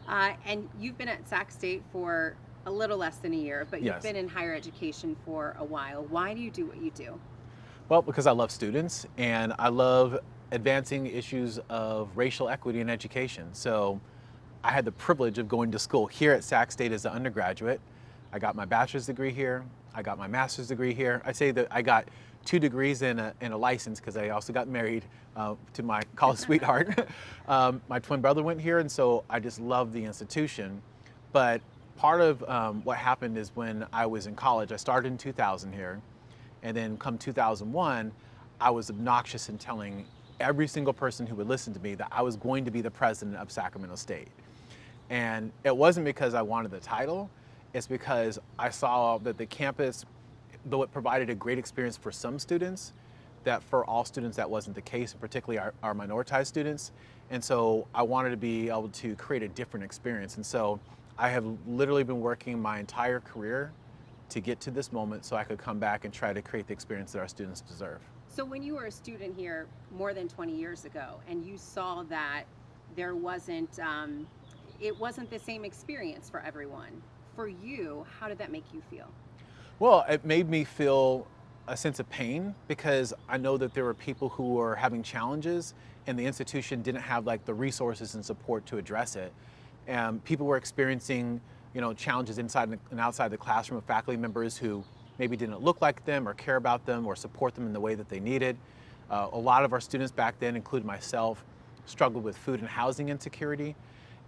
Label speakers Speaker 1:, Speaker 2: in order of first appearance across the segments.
Speaker 1: And you've been at Sac State for a little less than a year, but you've
Speaker 2: Yes.
Speaker 1: been in higher education for a while. Why do you do what you do?
Speaker 2: Well, because I love students and I love advancing issues of racial equity in education. So I had the privilege of going to school here at Sac State as an undergraduate. I got my bachelor's degree here. I got my master's degree here. I say that I got 2 degrees and a license because I also got married to my college sweetheart. My twin brother went here, and so I just love the institution. But part of what happened is when I was in college, I started in 2000 here, and then come 2001, I was obnoxious in telling every single person who would listen to me that I was going to be the president of Sacramento State. And it wasn't because I wanted the title, it's because I saw that the campus, though it provided a great experience for some students, that for all students that wasn't the case, and particularly our minoritized students. And so I wanted to be able to create a different experience. And so I have literally been working my entire career to get to this moment so I could come back and try to create the experience that our students deserve.
Speaker 1: So when you were a student here more than 20 years ago and you saw that there wasn't, it wasn't the same experience for everyone, for you, how did that make you feel?
Speaker 2: Well, it made me feel a sense of pain because I know that there were people who were having challenges and the institution didn't have like the resources and support to address it. And people were experiencing, challenges inside and outside the classroom of faculty members who maybe didn't look like them or care about them or support them in the way that they needed. A lot of our students back then, including myself, struggled with food and housing insecurity.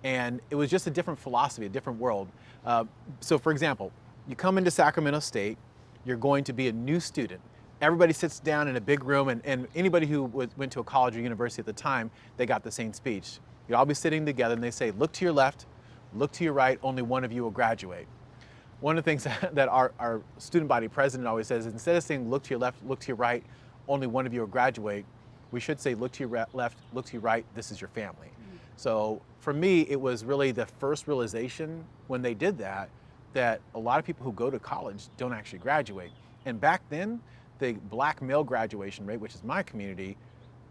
Speaker 2: And it was just a different philosophy, a different world. So for example, you come into Sacramento State, you're going to be a new student. Everybody sits down in a big room, and anybody who went to a college or university at the time, they got the same speech. You'd all be sitting together and they say, look to your left, look to your right, only one of you will graduate. One of the things that our student body president always says is instead of saying look to your left, look to your right, only one of you will graduate, we should say look to your left, look to your right, this is your family. Mm-hmm. So for me, it was really the first realization when they did that a lot of people who go to college don't actually graduate. And back then, the black male graduation rate, which is my community,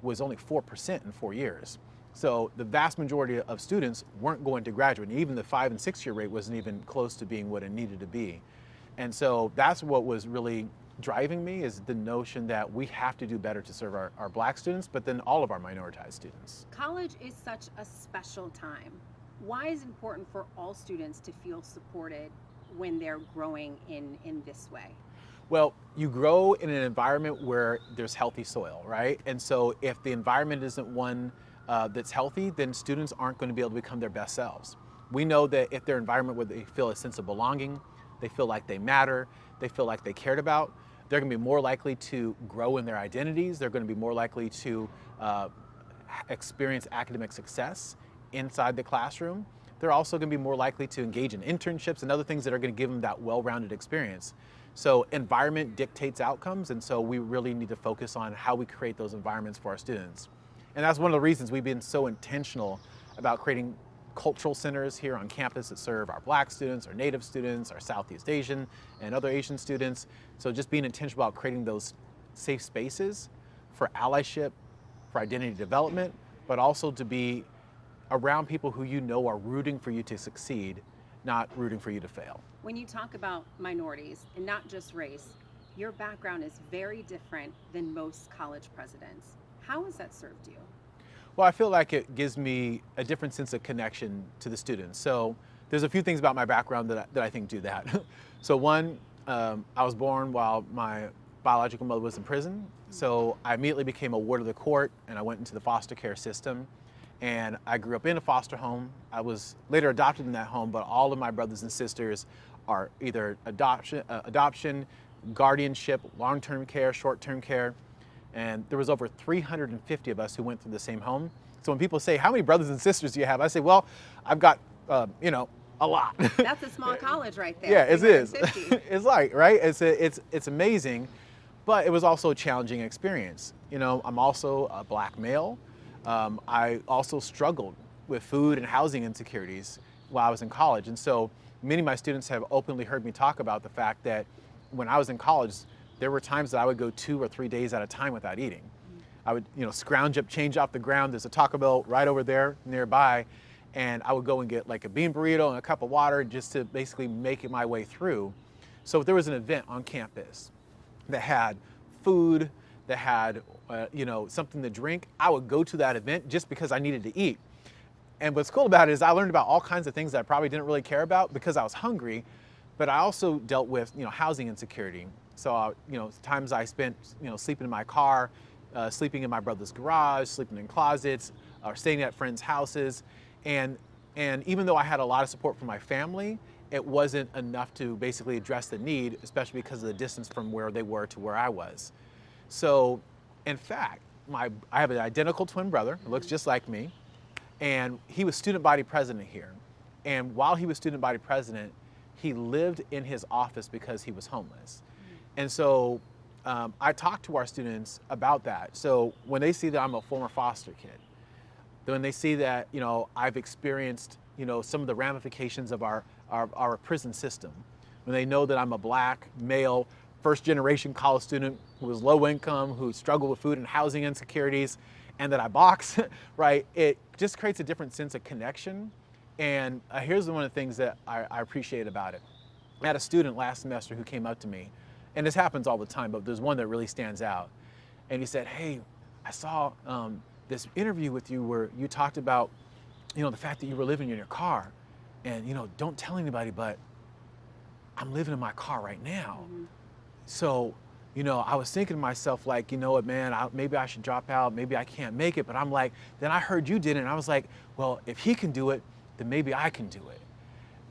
Speaker 2: was only 4% in 4 years. So the vast majority of students weren't going to graduate. And even the 5 and 6 year rate wasn't even close to being what it needed to be. And so that's what was really driving me, is the notion that we have to do better to serve our black students, but then all of our minoritized students.
Speaker 1: College is such a special time. Why is it important for all students to feel supported when they're growing in this way?
Speaker 2: Well, you grow in an environment where there's healthy soil, right? And so if the environment isn't one that's healthy, then students aren't going to be able to become their best selves. We know that if their environment where they feel a sense of belonging, they feel like they matter, they feel like they cared about, they're going to be more likely to grow in their identities, they're going to be more likely to experience academic success inside the classroom. They're also going to be more likely to engage in internships and other things that are going to give them that well-rounded experience. So environment dictates outcomes, and so we really need to focus on how we create those environments for our students. And that's one of the reasons we've been so intentional about creating cultural centers here on campus that serve our black students, our native students, our Southeast Asian and other Asian students. So just being intentional about creating those safe spaces for allyship, for identity development, but also to be around people who you know are rooting for you to succeed, not rooting for you to fail.
Speaker 1: When you talk about minorities and not just race, your background is very different than most college presidents. How has that served you?
Speaker 2: Well, I feel like it gives me a different sense of connection to the students. So there's a few things about my background that I think do that. So one, I was born while my biological mother was in prison. So I immediately became a ward of the court and I went into the foster care system. And I grew up in a foster home. I was later adopted in that home, but all of my brothers and sisters are either adoption, guardianship, long-term care, short-term care. And there was over 350 of us who went through the same home. So when people say, how many brothers and sisters do you have? I say, well, I've got, a lot.
Speaker 1: That's a small college right there.
Speaker 2: Yeah, it is.
Speaker 1: 350.
Speaker 2: It's like, right? It's amazing, but it was also a challenging experience. I'm also a black male. I also struggled with food and housing insecurities while I was in college. And so many of my students have openly heard me talk about the fact that when I was in college, there were times that I would go 2 or 3 days at a time without eating. I would, scrounge up change off the ground. There's a Taco Bell right over there nearby. and I would go and get like a bean burrito and a cup of water just to basically make it my way through. So if there was an event on campus that had food, that had something to drink, I would go to that event just because I needed to eat. And what's cool about it is I learned about all kinds of things that I probably didn't really care about because I was hungry, but I also dealt with housing insecurity. So times I spent sleeping in my car, sleeping in my brother's garage, sleeping in closets, or staying at friends' houses, and even though I had a lot of support from my family, it wasn't enough to basically address the need, especially because of the distance from where they were to where I was. So, in fact, I have an identical twin brother who looks just like me, and he was student body president here. And while he was student body president, he lived in his office because he was homeless. And so I talked to our students about that. So when they see that I'm a former foster kid, when they see that I've experienced some of the ramifications of our prison system, when they know that I'm a black male first generation college student who was low income, who struggled with food and housing insecurities, and that I box, right? It just creates a different sense of connection. And here's one of the things that I appreciate about it. I had a student last semester who came up to me, and this happens all the time, but there's one that really stands out. And he said, "Hey, I saw this interview with you where you talked about, the fact that you were living in your car, and don't tell anybody, but I'm living in my car right now." Mm-hmm. So, I was thinking to myself, like, what, man, maybe I should drop out, maybe I can't make it. But I'm like, then I heard you did it, and I was like, well, if he can do it, then maybe I can do it.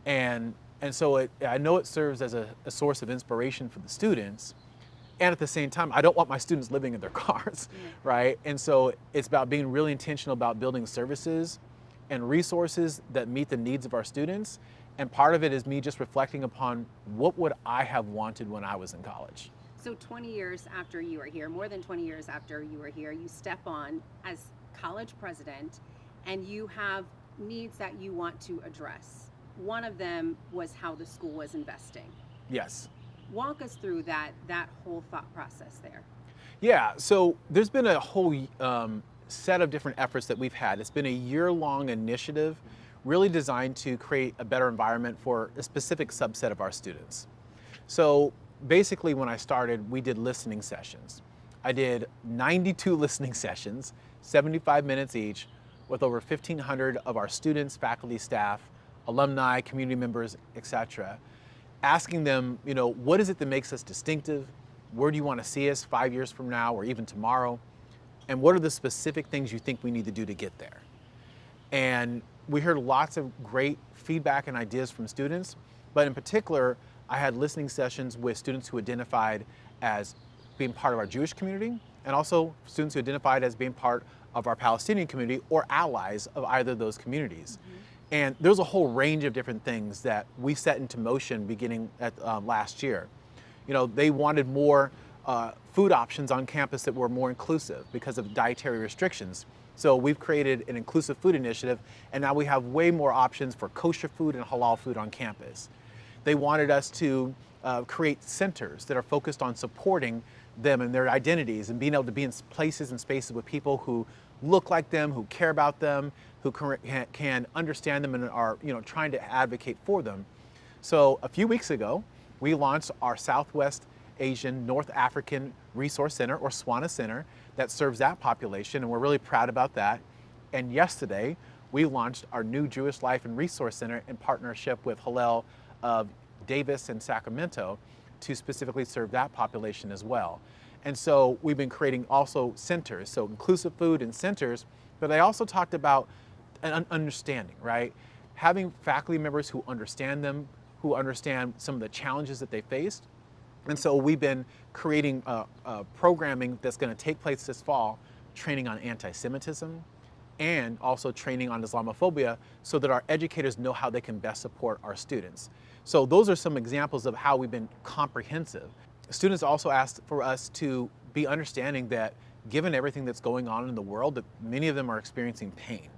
Speaker 2: And so I know it serves as a source of inspiration for the students. And at the same time, I don't want my students living in their cars, right? And so it's about being really intentional about building services and resources that meet the needs of our students. And part of it is me just reflecting upon what would I have wanted when I was in college.
Speaker 1: So 20 years after you were here, more than 20 years after you were here, you step on as college president and you have needs that you want to address. One of them was how the school was investing.
Speaker 2: Yes.
Speaker 1: Walk us through that whole thought process there.
Speaker 2: Yeah, so there's been a whole set of different efforts that we've had. It's been a year-long initiative really designed to create a better environment for a specific subset of our students. So basically when I started, we did listening sessions. I did 92 listening sessions, 75 minutes each, with over 1,500 of our students, faculty, staff, alumni, community members, etc., asking them, what is it that makes us distinctive? Where do you want to see us 5 years from now or even tomorrow? And what are the specific things you think we need to do to get there? And we heard lots of great feedback and ideas from students, but in particular, I had listening sessions with students who identified as being part of our Jewish community, and also students who identified as being part of our Palestinian community or allies of either of those communities. Mm-hmm. And there's a whole range of different things that we set into motion beginning at last year. They wanted more food options on campus that were more inclusive because of dietary restrictions. So we've created an inclusive food initiative, and now we have way more options for kosher food and halal food on campus. They wanted us to create centers that are focused on supporting them and their identities and being able to be in places and spaces with people who look like them, who care about them, who can understand them and are trying to advocate for them. So a few weeks ago, we launched our Southwest Asian North African Resource Center, or SWANA Center, that serves that population, and we're really proud about that. And yesterday, we launched our new Jewish Life and Resource Center in partnership with Hillel of Davis and Sacramento to specifically serve that population as well. And so we've been creating also centers, so inclusive food and centers, but I also talked about an understanding, right? Having faculty members who understand them, who understand some of the challenges that they faced. And so we've been creating programming that's going to take place this fall, training on anti-Semitism and also training on Islamophobia so that our educators know how they can best support our students. So those are some examples of how we've been comprehensive. Students also asked for us to be understanding that given everything that's going on in the world, that many of them are experiencing pain.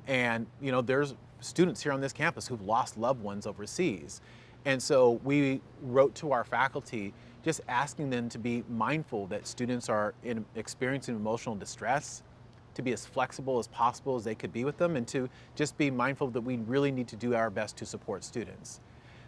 Speaker 2: And there's students here on this campus who've lost loved ones overseas. And so we wrote to our faculty just asking them to be mindful that students are experiencing emotional distress, to be as flexible as possible as they could be with them, and to just be mindful that we really need to do our best to support students.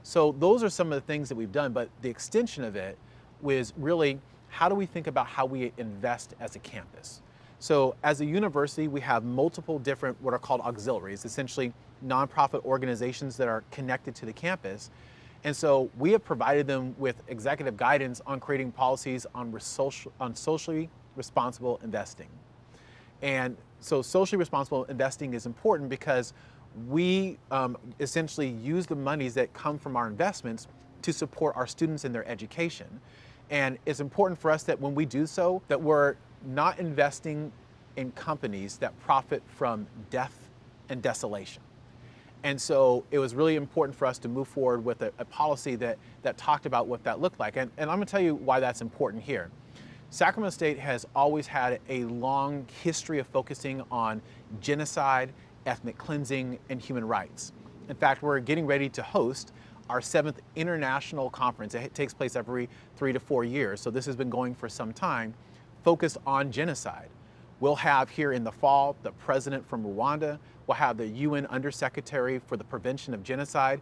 Speaker 2: So those are some of the things that we've done, but the extension of it was really, how do we think about how we invest as a campus? So as a university, we have multiple different what are called auxiliaries, essentially nonprofit organizations that are connected to the campus. And so we have provided them with executive guidance on creating policies on socially responsible investing. And so socially responsible investing is important because we essentially use the monies that come from our investments to support our students in their education. And it's important for us that when we do so, that we're not investing in companies that profit from death and desolation. And so it was really important for us to move forward with a policy that talked about what that looked like. And I'm gonna tell you why that's important here. Sacramento State has always had a long history of focusing on genocide, ethnic cleansing, and human rights. In fact, we're getting ready to host our 7th international conference. It takes place every 3 to 4 years, so this has been going for some time, focused on genocide. We'll have here in the fall the president from Rwanda. We'll have the UN Undersecretary for the Prevention of Genocide.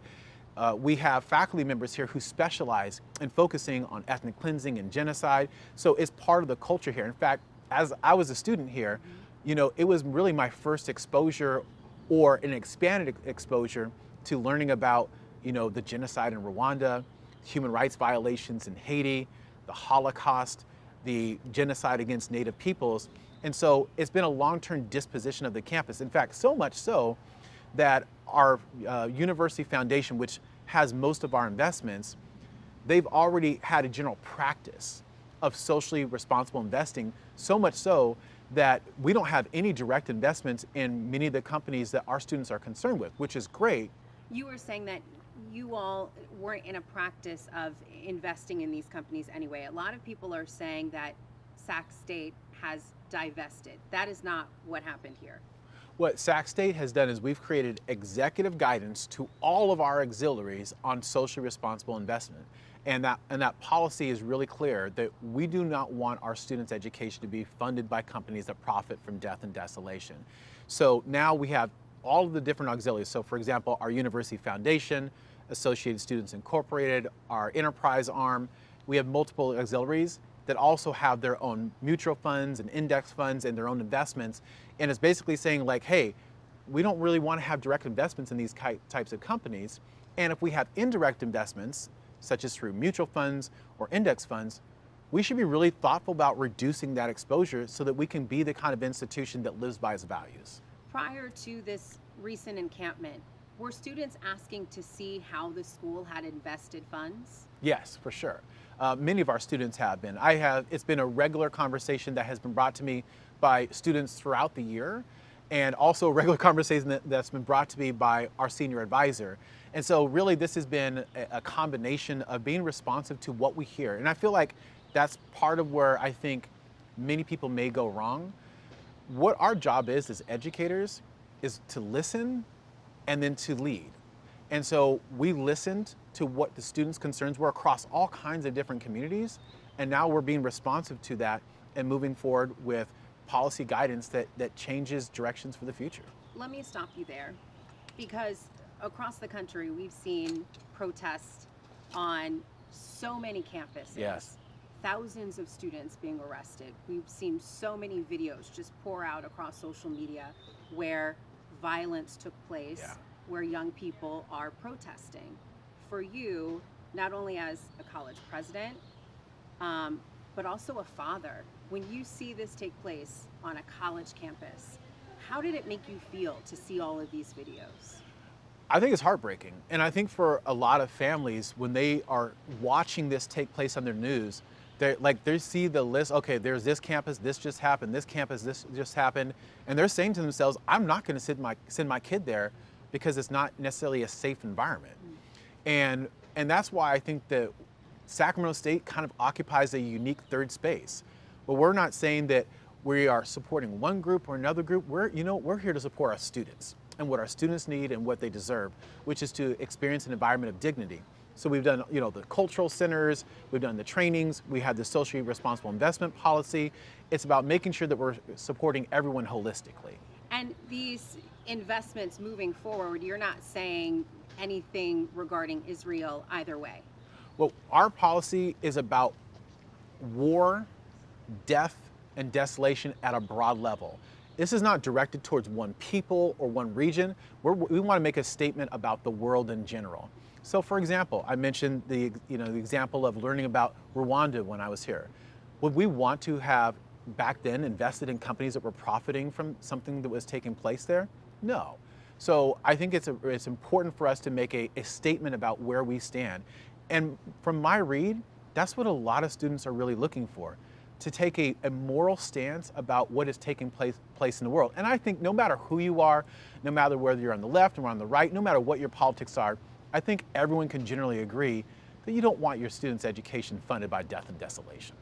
Speaker 2: We have faculty members here who specialize in focusing on ethnic cleansing and genocide. So it's part of the culture here. In fact, as I was a student here, you know, it was really my first exposure, or an expanded exposure, to learning about, you know, the genocide in Rwanda, human rights violations in Haiti, the Holocaust, the genocide against Native peoples. And so it's been a long-term disposition of the campus. In fact, so much so that our university foundation, which has most of our investments, they've already had a general practice of socially responsible investing, so much so that we don't have any direct investments in many of the companies that our students are concerned with, which is great.
Speaker 1: You were saying that you all weren't in a practice of investing in these companies anyway. A lot of people are saying that Sac State has divested. That is not what happened here.
Speaker 2: What Sac State has done is we've created executive guidance to all of our auxiliaries on socially responsible investment. And that policy is really clear that we do not want our students' education to be funded by companies that profit from death and desolation. So now we have all of the different auxiliaries. So for example, our University Foundation, Associated Students Incorporated, our enterprise arm, we have multiple auxiliaries that also have their own mutual funds and index funds and their own investments. And it's basically saying like, hey, we don't really want to have direct investments in these types of companies. And if we have indirect investments, such as through mutual funds or index funds, we should be really thoughtful about reducing that exposure so that we can be the kind of institution that lives by its values.
Speaker 1: Prior to this recent encampment, were students asking to see how the school had invested funds?
Speaker 2: Yes, for sure. Many of our students have been. It's been a regular conversation that has been brought to me by students throughout the year, and also a regular conversation that's been brought to me by our senior advisor. And so really this has been a combination of being responsive to what we hear. And I feel like that's part of where I think many people may go wrong. What our job is as educators is to listen and then to lead. And so we listened to what the students' concerns were across all kinds of different communities. And now we're being responsive to that and moving forward with policy guidance that changes directions for the future.
Speaker 1: Let me stop you there, because across the country, we've seen protests on so many campuses.
Speaker 2: Yes.
Speaker 1: Thousands of students being arrested. We've seen so many videos just pour out across social media where violence took place,
Speaker 2: Yeah.
Speaker 1: where young people are protesting. For you, not only as a college president, but also a father, when you see this take place on a college campus, how did it make you feel to see all of these videos?
Speaker 2: I think it's heartbreaking. And I think for a lot of families, when they are watching this take place on their news, they see the list, okay, there's this campus, this just happened, this campus, this just happened. And they're saying to themselves, I'm not gonna send my kid there because it's not necessarily a safe environment. And that's why I think that Sacramento State kind of occupies a unique third space. But we're not saying that we are supporting one group or another group. We're here to support our students and what our students need and what they deserve, which is to experience an environment of dignity. So we've done, the cultural centers, we've done the trainings, we have the socially responsible investment policy. It's about making sure that we're supporting everyone holistically.
Speaker 1: And these investments moving forward, you're not saying anything regarding Israel either way.
Speaker 2: Well, our policy is about war, death, and desolation at a broad level. This is not directed towards one people or one region. We want to make a statement about the world in general. So, for example, I mentioned the example of learning about Rwanda when I was here. Would we want to have back then invested in companies that were profiting from something that was taking place there? No. So I think it's important for us to make a statement about where we stand. And from my read, that's what a lot of students are really looking for, to take a moral stance about what is taking place in the world. And I think no matter who you are, no matter whether you're on the left or on the right, no matter what your politics are, I think everyone can generally agree that you don't want your students' education funded by death and desolation.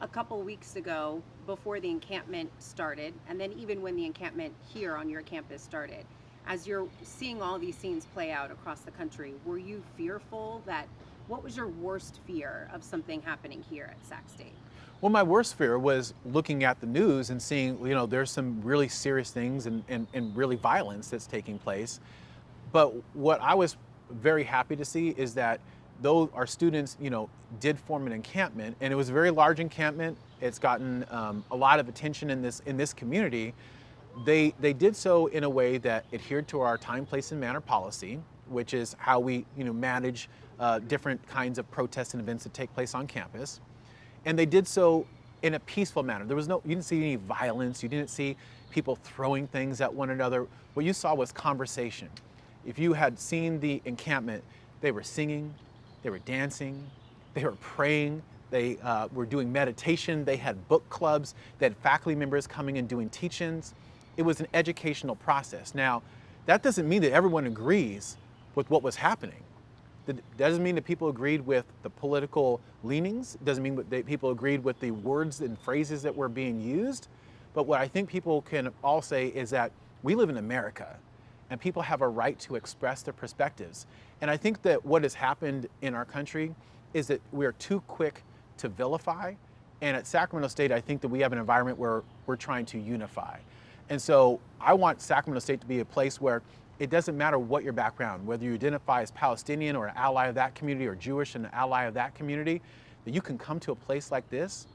Speaker 1: A couple weeks ago, before the encampment started, and then even when the encampment here on your campus started, as you're seeing all these scenes play out across the country, were you fearful what was your worst fear of something happening here at Sac State?
Speaker 2: Well, my worst fear was looking at the news and seeing, there's some really serious things and really violence that's taking place. But what I was very happy to see is that though our students, did form an encampment, and it was a very large encampment, it's gotten a lot of attention in this community. They did so in a way that adhered to our time, place, and manner policy, which is how we, manage different kinds of protests and events that take place on campus. And they did so in a peaceful manner. You didn't see any violence. You didn't see people throwing things at one another. What you saw was conversation. If you had seen the encampment, they were singing, they were dancing, they were praying, they were doing meditation, they had book clubs, they had faculty members coming and doing teach-ins. It was an educational process. Now, that doesn't mean that everyone agrees with what was happening. That doesn't mean that people agreed with the political leanings. It doesn't mean that people agreed with the words and phrases that were being used. But what I think people can all say is that we live in America, and people have a right to express their perspectives. And I think that what has happened in our country is that we are too quick to vilify. And at Sacramento State, I think that we have an environment where we're trying to unify. And so I want Sacramento State to be a place where it doesn't matter what your background, whether you identify as Palestinian or an ally of that community, or Jewish and an ally of that community, that you can come to a place like this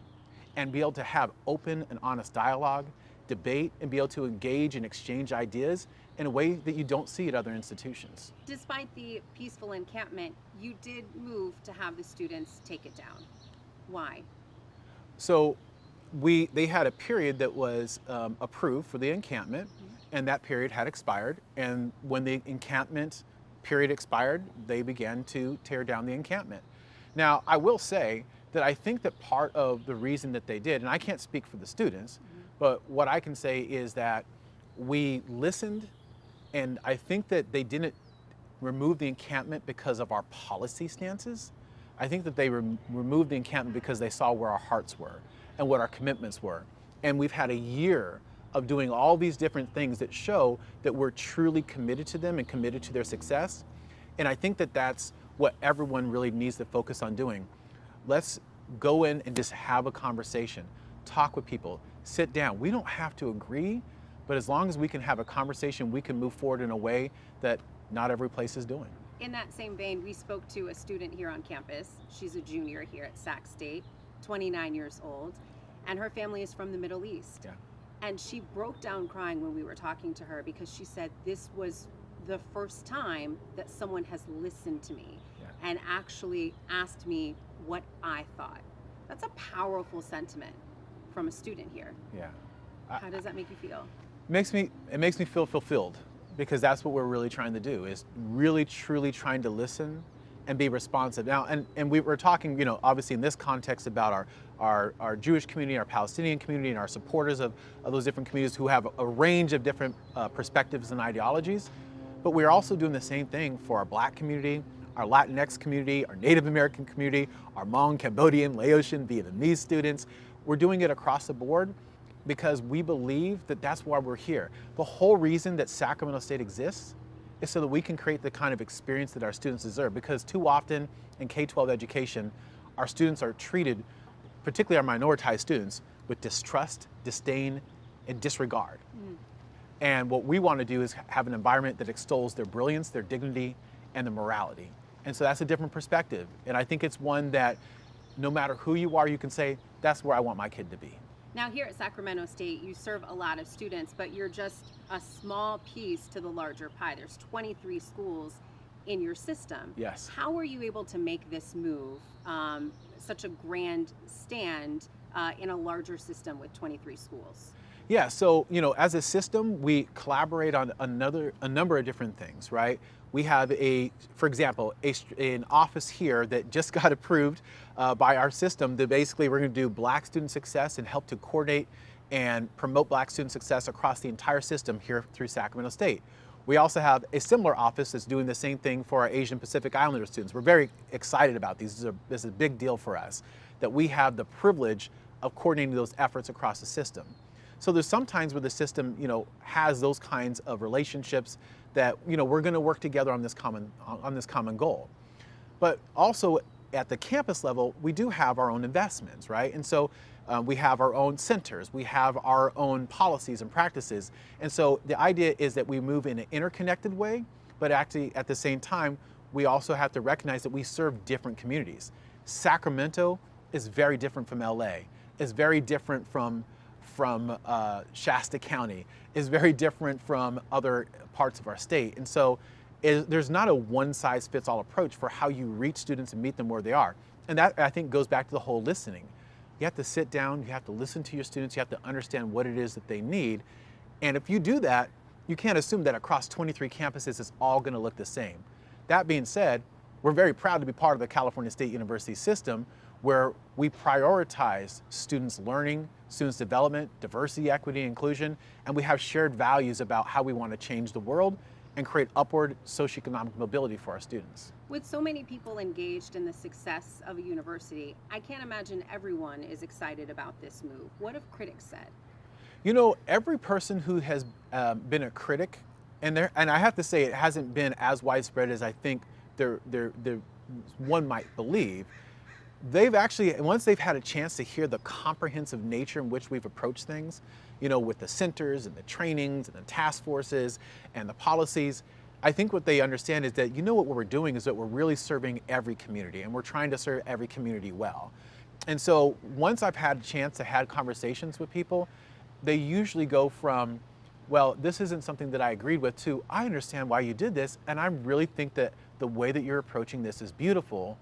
Speaker 2: and be able to have open and honest dialogue, debate, and be able to engage and exchange ideas in a way that you don't see at other institutions.
Speaker 1: Despite the peaceful encampment, you did move to have the students take it down. Why?
Speaker 2: So they had a period that was approved for the encampment, and that period had expired. And when the encampment period expired, they began to tear down the encampment. Now, I will say that I think that part of the reason that they did, and I can't speak for the students, but what I can say is that we listened, and I think that they didn't remove the encampment because of our policy stances. I think that they removed the encampment because they saw where our hearts were and what our commitments were. And we've had a year of doing all these different things that show that we're truly committed to them and committed to their success. And I think that that's what everyone really needs to focus on doing. Let's go in and just have a conversation, talk with people, sit down. We don't have to agree, but as long as we can have a conversation, we can move forward in a way that not every place is doing.
Speaker 1: In that same vein, we spoke to a student here on campus. She's a junior here at Sac State, 29 years old, and her family is from the Middle East.
Speaker 2: Yeah.
Speaker 1: And she broke down crying when we were talking to her because she said this was the first time that someone has listened to me and actually asked me what I thought. That's a powerful sentiment from a student here.
Speaker 2: Yeah.
Speaker 1: How does that make you feel?
Speaker 2: It makes me feel fulfilled, because that's what we're really trying to do, is really truly trying to listen and be responsive. Now, and we were talking, obviously in this context about our Jewish community, our Palestinian community, and our supporters of those different communities who have a range of different perspectives and ideologies. But we're also doing the same thing for our Black community, our Latinx community, our Native American community, our Hmong, Cambodian, Laotian, Vietnamese students. We're doing it across the board because we believe that that's why we're here. The whole reason that Sacramento State exists is so that we can create the kind of experience that our students deserve. Because too often in K-12 education, our students are treated, particularly our minoritized students, with distrust, disdain, and disregard. And what we want to do is have an environment that extols their brilliance, their dignity, and their morality. And so that's a different perspective. And I think it's one that no matter who you are, you can say, that's where I want my kid to be.
Speaker 1: Now here at Sacramento State, you serve a lot of students, but you're just a small piece to the larger pie. There's 23 schools in your system.
Speaker 2: Yes.
Speaker 1: How were you able to make this move, such a grand stand in a larger system with 23 schools?
Speaker 2: Yeah, so as a system, we collaborate on a number of different things, right? We have for example, an office here that just got approved by our system that basically we're going to do Black student success and help to coordinate and promote Black student success across the entire system here through Sacramento State. We also have a similar office that's doing the same thing for our Asian Pacific Islander students. We're very excited about these. This is a big deal for us that we have the privilege of coordinating those efforts across the system. So there's some times where the system, has those kinds of relationships that, we're going to work together on this common goal. But also at the campus level, we do have our own investments, right? And so we have our own centers, we have our own policies and practices. And so the idea is that we move in an interconnected way, but actually at the same time, we also have to recognize that we serve different communities. Sacramento is very different from LA, is very different from Shasta County, is very different from other parts of our state. And so there's not a one-size-fits-all approach for how you reach students and meet them where they are. And that, I think, goes back to the whole listening. You have to sit down, you have to listen to your students, you have to understand what it is that they need. And if you do that, you can't assume that across 23 campuses it's all going to look the same. That being said, we're very proud to be part of the California State University system, where we prioritize students' learning, students' development, diversity, equity, inclusion, and we have shared values about how we want to change the world and create upward socioeconomic mobility for our students.
Speaker 1: With so many people engaged in the success of a university, I can't imagine everyone is excited about this move. What have critics said?
Speaker 2: Every person who has been a critic, and I have to say it hasn't been as widespread as I think one might believe. They've actually, once they've had a chance to hear the comprehensive nature in which we've approached things, with the centers and the trainings and the task forces and the policies, I think what they understand is that, what we're doing is that we're really serving every community, and we're trying to serve every community well. And so once I've had a chance to have conversations with people, they usually go from, well, this isn't something that I agreed with, to, I understand why you did this, and I really think that the way that you're approaching this is beautiful,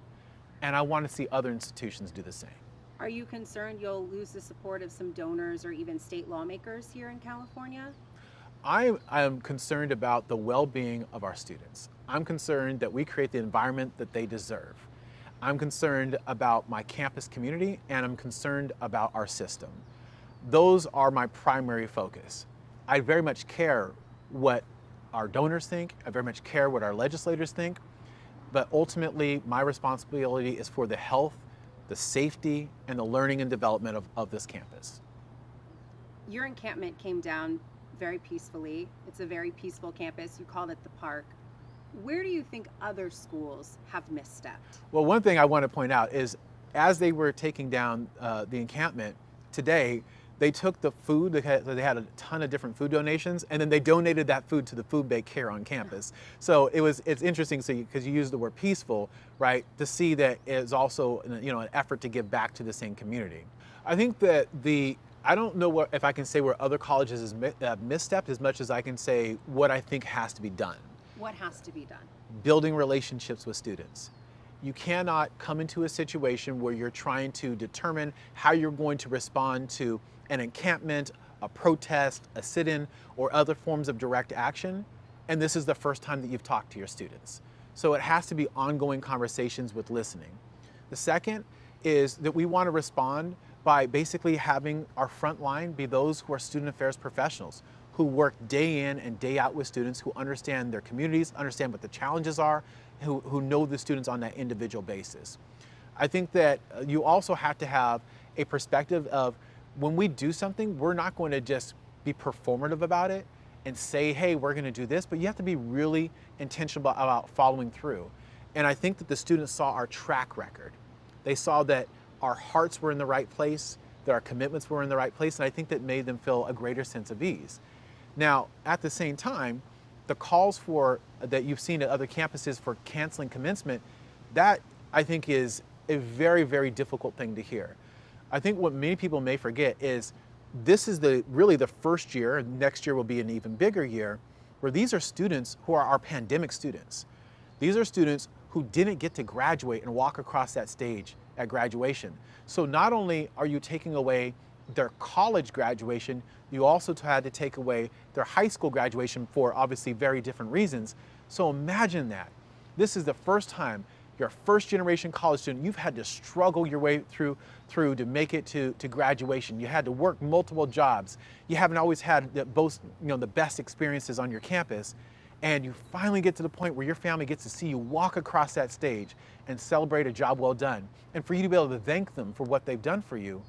Speaker 2: and I want to see other institutions do the same.
Speaker 1: Are you concerned you'll lose the support of some donors or even state lawmakers here in California?
Speaker 2: I am concerned about the well-being of our students. I'm concerned that we create the environment that they deserve. I'm concerned about my campus community, and I'm concerned about our system. Those are my primary focus. I very much care what our donors think. I very much care what our legislators think. But ultimately, my responsibility is for the health, the safety, and the learning and development of this campus.
Speaker 1: Your encampment came down very peacefully. It's a very peaceful campus. You called it the park. Where do you think other schools have misstepped?
Speaker 2: Well, one thing I want to point out is, as they were taking down the encampment today, they took the food, they had a ton of different food donations, and then they donated that food to the food bank here on campus. So it's interesting, because you use the word peaceful, right, to see that it's also an effort to give back to the same community. I think that I don't know if I can say where other colleges has misstepped as much as I can say what I think has to be done.
Speaker 1: What has to be done?
Speaker 2: Building relationships with students. You cannot come into a situation where you're trying to determine how you're going to respond to an encampment, a protest, a sit-in, or other forms of direct action, and this is the first time that you've talked to your students. So it has to be ongoing conversations with listening. The second is that we want to respond by basically having our front line be those who are student affairs professionals, who work day in and day out with students, who understand their communities, understand what the challenges are, who know the students on that individual basis. I think that you also have to have a perspective of, when we do something, we're not going to just be performative about it and say, hey, we're going to do this, but you have to be really intentional about following through. And I think that the students saw our track record. They saw that our hearts were in the right place, that our commitments were in the right place, and I think that made them feel a greater sense of ease. Now, at the same time, the calls that you've seen at other campuses for canceling commencement, that I think is a very, very difficult thing to hear. I think what many people may forget is this is really the first year, and next year will be an even bigger year, where these are students who are our pandemic students. These are students who didn't get to graduate and walk across that stage at graduation. So not only are you taking away their college graduation, you also had to take away their high school graduation for obviously very different reasons. So imagine that. This is the first time you're a first generation college student, you've had to struggle your way through to make it to graduation. You had to work multiple jobs. You haven't always had the best experiences on your campus. And you finally get to the point where your family gets to see you walk across that stage and celebrate a job well done. And for you to be able to thank them for what they've done for you.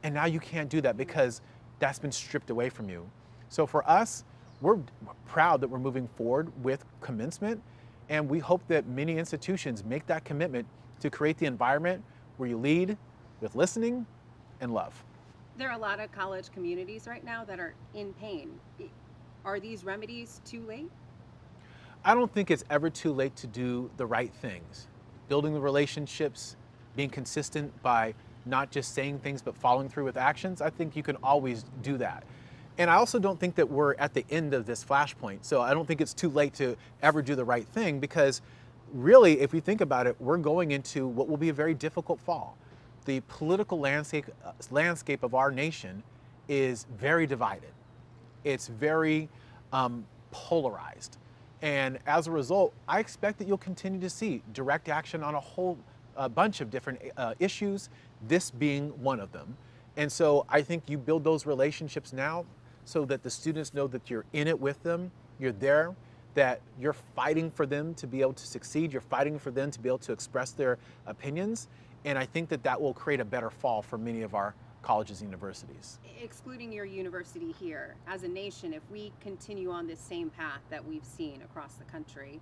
Speaker 2: And now you can't do that because that's been stripped away from you. So for us, we're proud that we're moving forward with commencement. And we hope that many institutions make that commitment to create the environment where you lead with listening and love.
Speaker 1: There are a lot of college communities right now that are in pain. Are these remedies too late?
Speaker 2: I don't think it's ever too late to do the right things. Building the relationships, being consistent by not just saying things but following through with actions, I think you can always do that. And I also don't think that we're at the end of this flashpoint. So I don't think it's too late to ever do the right thing, because really, if we think about it, we're going into what will be a very difficult fall. The political landscape of our nation is very divided. It's very polarized. And as a result, I expect that you'll continue to see direct action on a whole bunch of different issues, this being one of them. And so I think you build those relationships now so that the students know that you're in it with them, you're there, that you're fighting for them to be able to succeed, you're fighting for them to be able to express their opinions. And I think that that will create a better fall for many of our colleges and universities.
Speaker 1: Excluding your university here, as a nation, if we continue on this same path that we've seen across the country,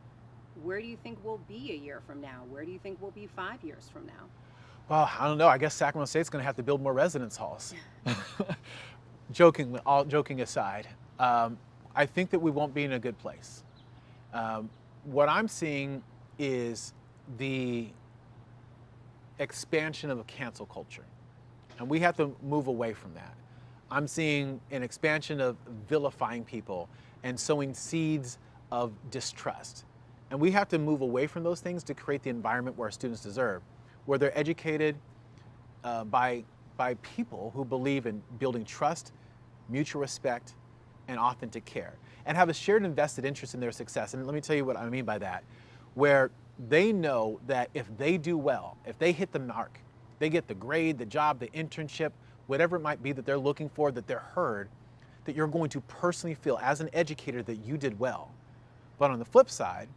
Speaker 1: where do you think we'll be a year from now? Where do you think we'll be 5 years from now?
Speaker 2: Well, I don't know. I guess Sacramento State's going to have to build more residence halls. All joking aside, I think that we won't be in a good place. What I'm seeing is the expansion of a cancel culture. And we have to move away from that. I'm seeing an expansion of vilifying people and sowing seeds of distrust. And we have to move away from those things to create the environment where our students deserve, where they're educated by people who believe in building trust, mutual respect, and authentic care, and have a shared and vested interest in their success. And let me tell you what I mean by that, where they know that if they do well, if they hit the mark, they get the grade, the job, the internship, whatever it might be that they're looking for, that they're heard, that you're going to personally feel as an educator that you did well. But on the flip side,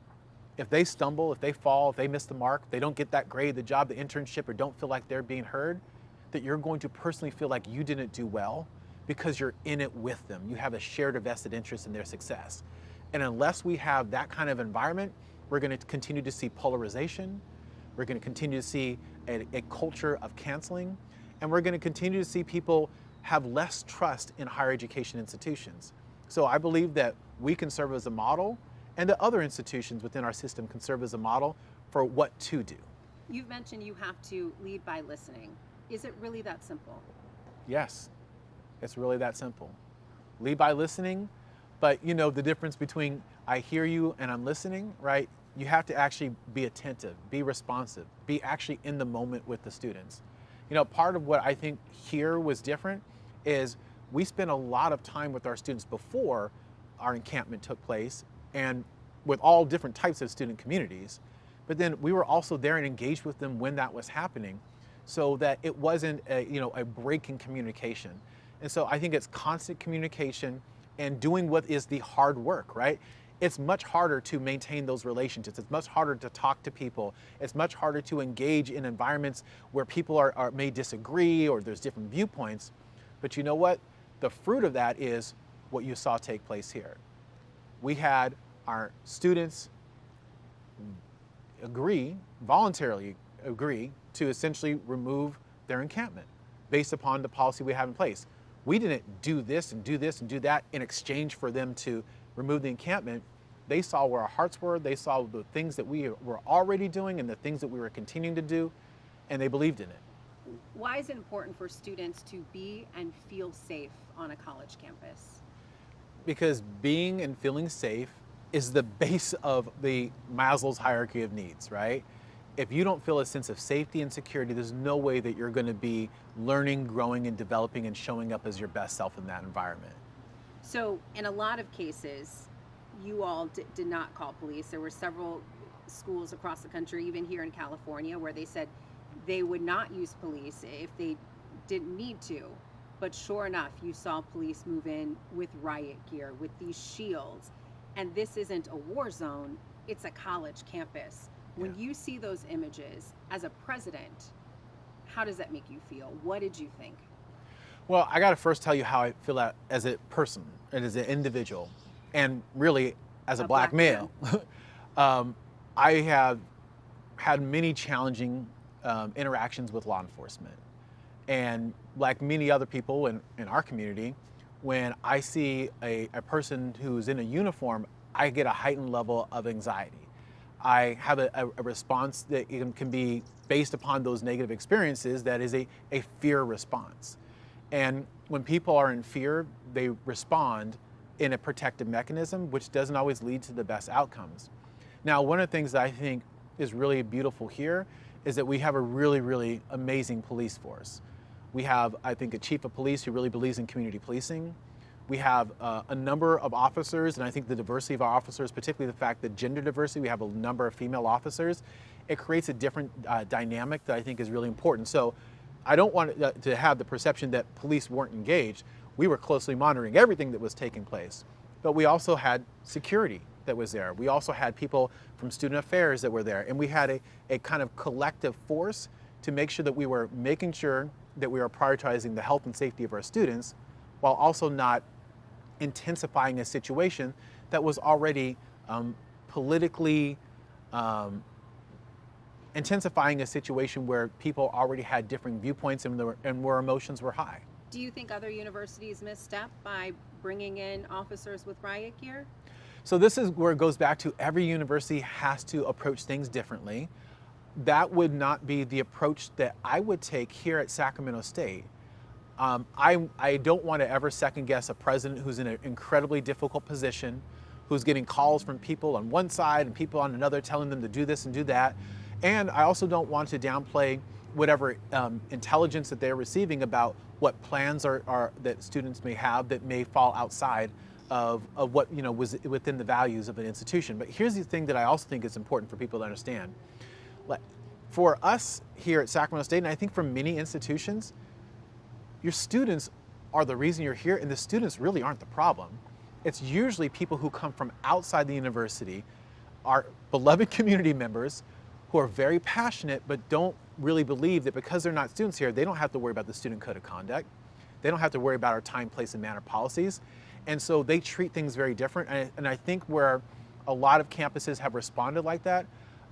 Speaker 2: if they stumble, if they fall, if they miss the mark, they don't get that grade, the job, the internship, or don't feel like they're being heard, that you're going to personally feel like you didn't do well because you're in it with them. You have a shared or vested interest in their success. And unless we have that kind of environment, we're going to continue to see polarization. We're going to continue to see a culture of canceling. And we're going to continue to see people have less trust in higher education institutions. So I believe that we can serve as a model, and that other institutions within our system can serve as a model for what to do.
Speaker 1: You've mentioned you have to lead by listening. Is it really that simple?
Speaker 2: Yes, it's really that simple. Lead by listening, but you know the difference between I hear you and I'm listening, right? You have to actually be attentive, be responsive, be actually in the moment with the students. You know, part of what I think here was different is we spent a lot of time with our students before our encampment took place, and with all different types of student communities. But then we were also there and engaged with them when that was happening, so that it wasn't a break in communication. And so I think it's constant communication and doing what is the hard work, right? It's much harder to maintain those relationships. It's much harder to talk to people. It's much harder to engage in environments where people may disagree or there's different viewpoints. But you know what? The fruit of that is what you saw take place here. we had our students voluntarily agree to essentially remove their encampment based upon the policy we have in place. We didn't do this and do this and do that in exchange for them to remove the encampment. They saw where our hearts were, they saw the things that we were already doing and the things that we were continuing to do, and they believed in it.
Speaker 1: Why is it important for students to be and feel safe on a college campus?
Speaker 2: Because being and feeling safe is the base of the Maslow's hierarchy of needs, right? If you don't feel a sense of safety and security, there's no way that you're going to be learning, growing, and developing and showing up as your best self in that environment.
Speaker 1: So in a lot of cases, you all did not call police. There were several schools across the country, even here in California, where they said they would not use police if they didn't need to. But sure enough, you saw police move in with riot gear, with these shields. And this isn't a war zone, it's a college campus. When you see those images as a president, how does that make you feel? What did you think?
Speaker 2: Well, I got to first tell you how I feel as a person and as an individual, and really as a black male. I have had many challenging interactions with law enforcement. And like many other people in our community, when I see a person who's in a uniform, I get a heightened level of anxiety. I have a response that can be based upon those negative experiences that is a fear response. And when people are in fear, they respond in a protective mechanism, which doesn't always lead to the best outcomes. Now, one of the things that I think is really beautiful here is that we have a really, really amazing police force. We have, I think, a chief of police who really believes in community policing. We have a number of officers, and I think the diversity of our officers, particularly the fact that gender diversity, we have a number of female officers, it creates a different dynamic that I think is really important. So I don't want to have the perception that police weren't engaged. We were closely monitoring everything that was taking place, but we also had security that was there. We also had people from student affairs that were there, and we had a kind of collective force to make sure that we were making sure that we are prioritizing the health and safety of our students while also not intensifying a situation that was already politically intensifying a situation where people already had different viewpoints and where emotions were high.
Speaker 1: Do you think other universities misstep by bringing in officers with riot gear?
Speaker 2: So this is where it goes back to every university has to approach things differently. That would not be the approach that I would take here at Sacramento State. I don't want to ever second guess a president who's in an incredibly difficult position, who's getting calls from people on one side and people on another telling them to do this and do that. And I also don't want to downplay whatever intelligence that they're receiving about what plans are that students may have that may fall outside of what was within the values of an institution. But here's the thing that I also think is important for people to understand. For us here at Sacramento State, and I think for many institutions, your students are the reason you're here, and the students really aren't the problem. It's usually people who come from outside the university, are beloved community members who are very passionate but don't really believe that because they're not students here, they don't have to worry about the student code of conduct. They don't have to worry about our time, place, and manner policies. And so they treat things very different. And I think where a lot of campuses have responded like that,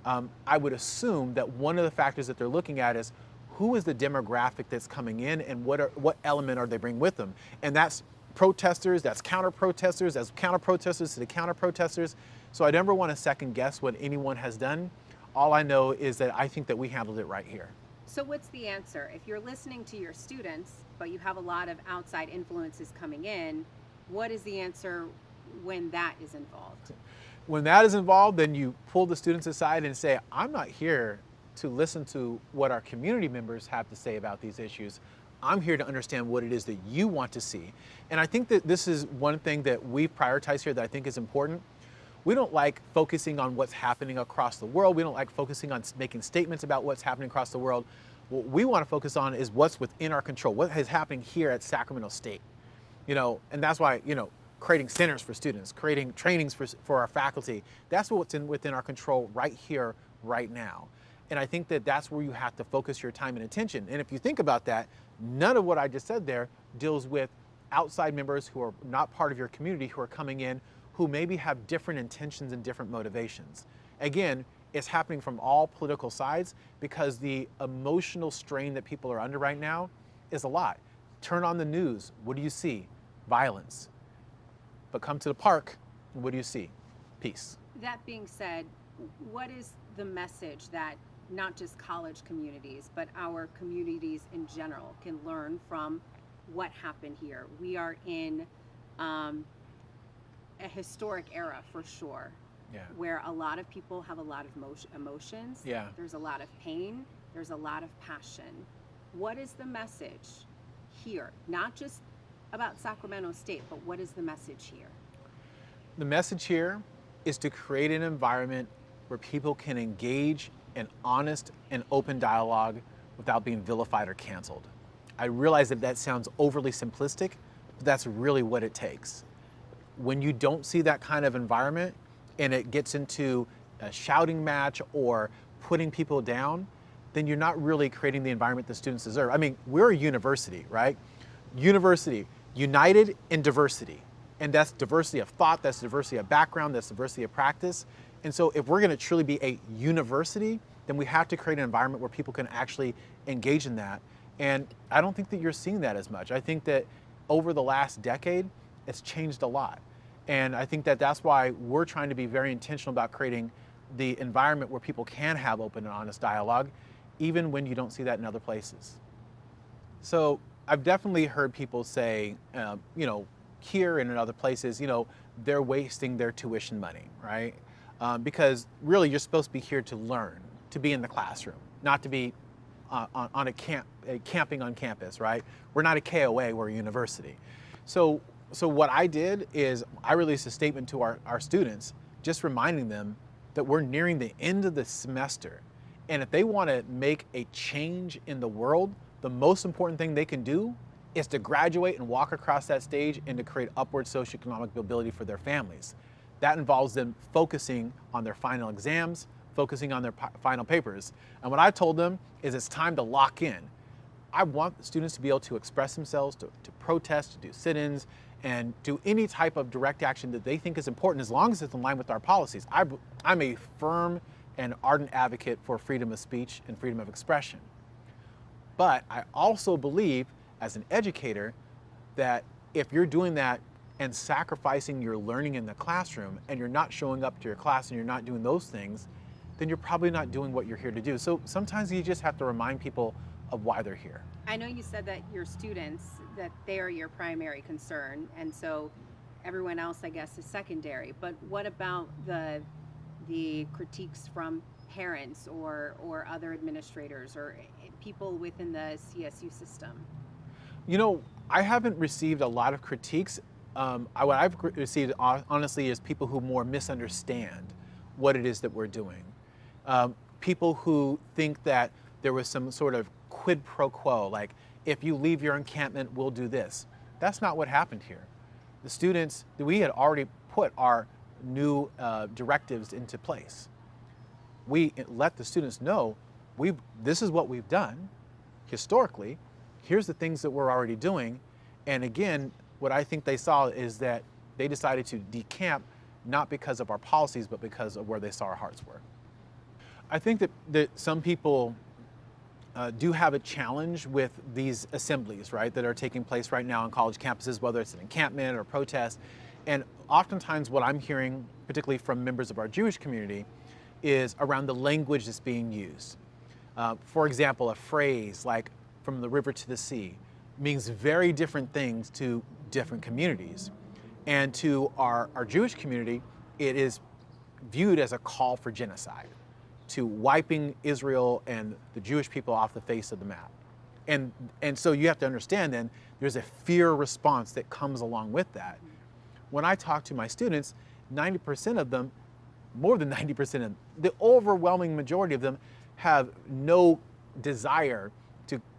Speaker 2: I would assume that one of the factors that they're looking at is who is the demographic that's coming in and what element are they bringing with them? And that's protesters, that's counter-protesters, that's counter-protesters to the counter-protesters. So I never want to second guess what anyone has done. All I know is that I think that we handled it right here.
Speaker 1: So what's the answer? If you're listening to your students, but you have a lot of outside influences coming in, what is the answer when that is involved?
Speaker 2: When that is involved, then you pull the students aside and say, I'm not here to listen to what our community members have to say about these issues. I'm here to understand what it is that you want to see. And I think that this is one thing that we prioritize here that I think is important. We don't like focusing on what's happening across the world. We don't like focusing on making statements about what's happening across the world. What we want to focus on is what's within our control, what is happening here at Sacramento State. And that's why, creating centers for students, creating trainings for our faculty, that's what's within our control right here, right now. And I think that that's where you have to focus your time and attention. And if you think about that, none of what I just said there deals with outside members who are not part of your community who are coming in who maybe have different intentions and different motivations. Again, it's happening from all political sides because the emotional strain that people are under right now is a lot. Turn on the news, what do you see? Violence. But come to the park, what do you see? Peace.
Speaker 1: That being said, what is the message that not just college communities, but our communities in general can learn from what happened here? We are in a historic era for sure, where a lot of people have a lot of emotions.
Speaker 2: Yeah.
Speaker 1: There's a lot of pain. There's a lot of passion. What is the message here? Not just about Sacramento State, but what is the message here?
Speaker 2: The message here is to create an environment where people can engage in honest and open dialogue without being vilified or canceled. I realize that that sounds overly simplistic, but that's really what it takes. When you don't see that kind of environment and it gets into a shouting match or putting people down, then you're not really creating the environment the students deserve. I mean, we're a university, right? University, united in diversity. And that's diversity of thought, that's diversity of background, that's diversity of practice. And so if we're gonna truly be a university, then we have to create an environment where people can actually engage in that. And I don't think that you're seeing that as much. I think that over the last decade, it's changed a lot. And I think that that's why we're trying to be very intentional about creating the environment where people can have open and honest dialogue, even when you don't see that in other places. So I've definitely heard people say, here and in other places, they're wasting their tuition money, right? Because really you're supposed to be here to learn, to be in the classroom, not to be camping on campus, right? We're not a KOA, we're a university. So what I did is I released a statement to our students, just reminding them that we're nearing the end of the semester. And if they want to make a change in the world, the most important thing they can do is to graduate and walk across that stage and to create upward socioeconomic mobility for their families. That involves them focusing on their final exams, focusing on their final papers. And what I told them is it's time to lock in. I want students to be able to express themselves, to protest, to do sit-ins, and do any type of direct action that they think is important as long as it's in line with our policies. I'm a firm and ardent advocate for freedom of speech and freedom of expression. But I also believe, as an educator, that if you're doing that and sacrificing your learning in the classroom and you're not showing up to your class and you're not doing those things, then you're probably not doing what you're here to do. So sometimes you just have to remind people of why they're here.
Speaker 1: I know you said that your students, that they are your primary concern, and so everyone else, I guess, is secondary. But what about the critiques from parents or other administrators or people within the CSU system?
Speaker 2: I haven't received a lot of critiques. What I've received, honestly, is people who more misunderstand what it is that we're doing. People who think that there was some sort of quid pro quo, like, if you leave your encampment, we'll do this. That's not what happened here. The students, we had already put our new directives into place. We let the students know, this is what we've done historically. Here's the things that we're already doing. And again, what I think they saw is that they decided to decamp not because of our policies, but because of where they saw our hearts were. I think that some people do have a challenge with these assemblies, right, that are taking place right now on college campuses, whether it's an encampment or protest. And oftentimes what I'm hearing, particularly from members of our Jewish community, is around the language that's being used. For example, a phrase like "from the river to the sea" means very different things to different communities. And to our Jewish community, it is viewed as a call for genocide, to wiping Israel and the Jewish people off the face of the map. And so you have to understand then, there's a fear response that comes along with that. When I talk to my students, 90% of them, more than 90% of them, the overwhelming majority of them have no desire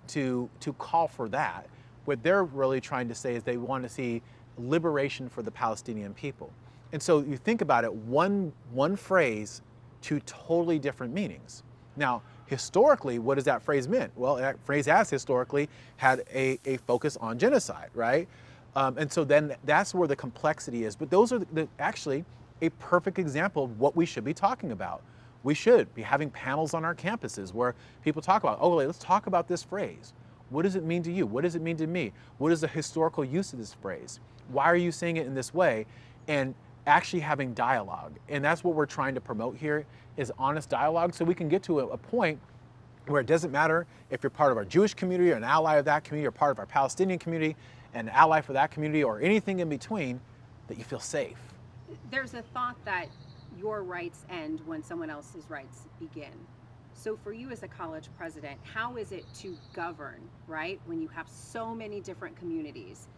Speaker 2: to call for that. What they're really trying to say is they want to see liberation for the Palestinian people. And so you think about it, one phrase, two totally different meanings. Now, historically, what does that phrase mean? Well, that phrase has historically had a focus on genocide, right? And so then that's where the complexity is. But those are actually a perfect example of what we should be talking about. We should be having panels on our campuses where people talk about, oh, let's talk about this phrase. What does it mean to you? What does it mean to me? What is the historical use of this phrase? Why are you saying it in this way? And actually having dialogue. And that's what we're trying to promote here, is honest dialogue, so we can get to a point where it doesn't matter if you're part of our Jewish community or an ally of that community, or part of our Palestinian community, an ally for that community, or anything in between, that you feel safe.
Speaker 1: There's a thought that your rights end when someone else's rights begin. So for you as a college president, how is it to govern, right, when you have so many different communities?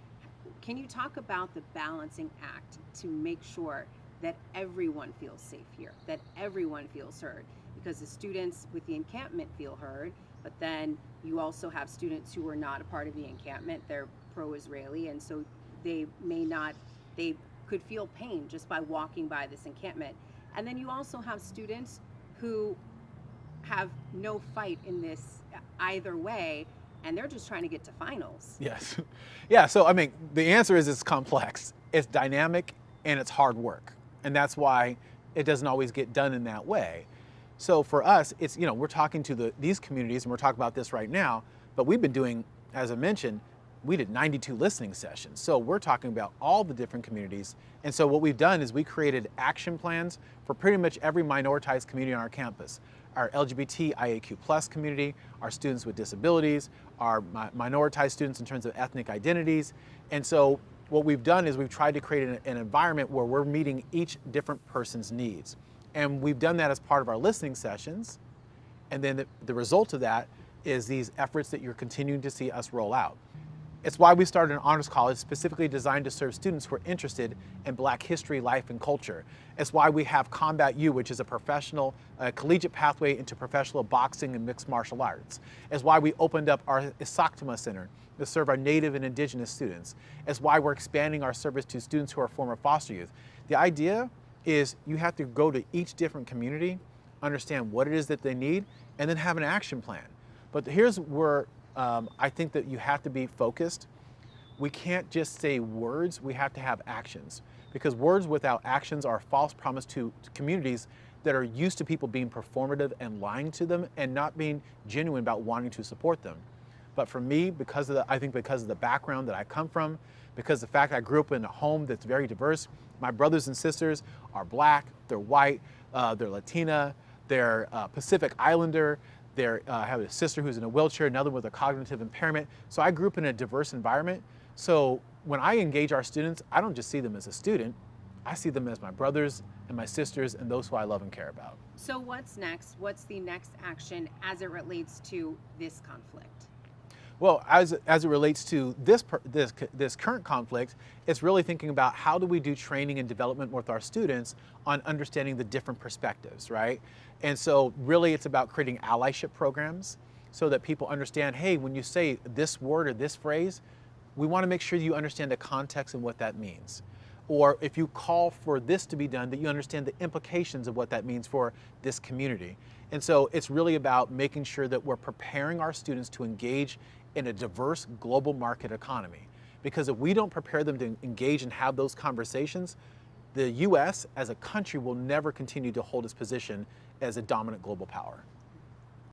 Speaker 1: Can you talk about the balancing act to make sure that everyone feels safe here, that everyone feels heard? Because the students with the encampment feel heard, but then you also have students who are not a part of the encampment, they're pro-Israeli, and so they could feel pain just by walking by this encampment. And then you also have students who have no fight in this either way, and they're just trying to get to finals.
Speaker 2: Yes. Yeah, so I mean, the answer is it's complex, it's dynamic, and it's hard work. And that's why it doesn't always get done in that way. So for us, it's, we're talking to these communities, and we're talking about this right now, but we've been doing, as I mentioned, we did 92 listening sessions. So we're talking about all the different communities. And so what we've done is we created action plans for pretty much every minoritized community on our campus. Our LGBT IAQ+ community, our students with disabilities, our minoritized students in terms of ethnic identities. And so what we've done is we've tried to create an environment where we're meeting each different person's needs. And we've done that as part of our listening sessions. And then the result of that is these efforts that you're continuing to see us roll out. It's why we started an honors college specifically designed to serve students who are interested in Black history, life, and culture. It's why we have Combat U, which is a professional, collegiate pathway into professional boxing and mixed martial arts. It's why we opened up our Issachtama Center to serve our Native and Indigenous students. It's why we're expanding our service to students who are former foster youth. The idea is you have to go to each different community, understand what it is that they need, and then have an action plan. But here's where I think that you have to be focused. We can't just say words, we have to have actions. Because words without actions are a false promise to communities that are used to people being performative and lying to them and not being genuine about wanting to support them. But for me, because of the background that I come from, because of the fact I grew up in a home that's very diverse, my brothers and sisters are Black, they're white, they're Latina, they're Pacific Islander, I have a sister who's in a wheelchair, another with a cognitive impairment. So I grew up in a diverse environment. So when I engage our students, I don't just see them as a student, I see them as my brothers and my sisters and those who I love and care about.
Speaker 1: So what's next? What's the next action as it relates to this conflict?
Speaker 2: Well, as it relates to this current conflict, it's really thinking about how do we do training and development with our students on understanding the different perspectives, right? And so really it's about creating allyship programs so that people understand, hey, when you say this word or this phrase, we want to make sure you understand the context and what that means. Or if you call for this to be done, that you understand the implications of what that means for this community. And so it's really about making sure that we're preparing our students to engage in a diverse global market economy. Because if we don't prepare them to engage and have those conversations, the US as a country will never continue to hold its position as a dominant global power.